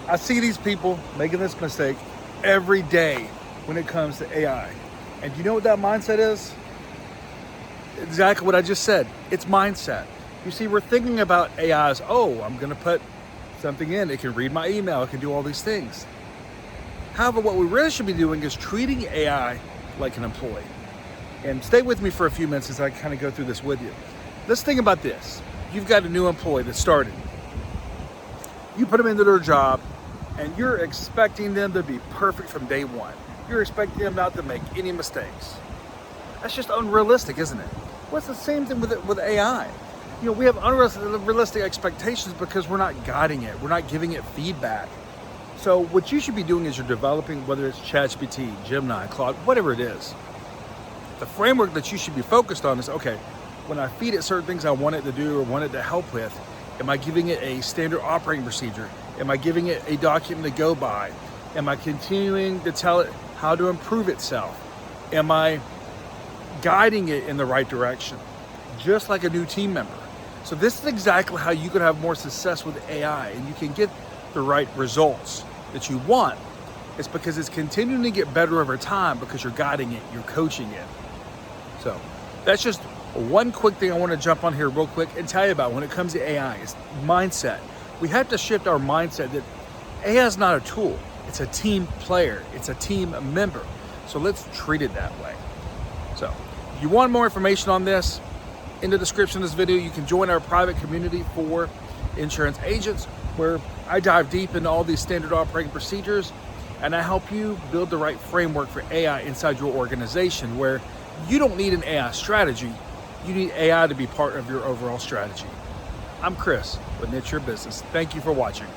I see these people making this mistake every day when it comes to AI. And you know what that mindset is? Exactly what I just said. It's mindset. You see, we're thinking about AI as, oh, I'm going to put something in. It can read my email. It can do all these things. However, what we really should be doing is treating AI like an employee. And stay with me for a few minutes as I kind of go through this with you. Let's think about this. You've got a new employee that started. You put them into their job, and you're expecting them to be perfect from day one. You're expecting them not to make any mistakes. That's just unrealistic, isn't it? Well, it's the same thing with AI. You know, we have unrealistic expectations because we're not guiding it. We're not giving it feedback. So what you should be doing is you're developing, whether it's ChatGPT, Gemini, Claude, whatever it is. The framework that you should be focused on is, okay, when I feed it certain things I want it to do or want it to help with, am I giving it a standard operating procedure? Am I giving it a document to go by? Am I continuing to tell it how to improve itself? Am I guiding it in the right direction? Just like a new team member. So this is exactly how you can have more success with AI and you can get the right results that you want. It's because it's continuing to get better over time because you're guiding it, you're coaching it. So that's just one quick thing I want to jump on here real quick and tell you about when it comes to AI is mindset. We have to shift our mindset that AI is not a tool. It's a team player. It's a team member. So let's treat it that way. So if you want more information on this, in the description of this video, you can join our private community for insurance agents where I dive deep into all these standard operating procedures and I help you build the right framework for AI inside your organization where you don't need an AI strategy. You need AI to be part of your overall strategy. I'm Chris with Niche Your Business. Thank you for watching.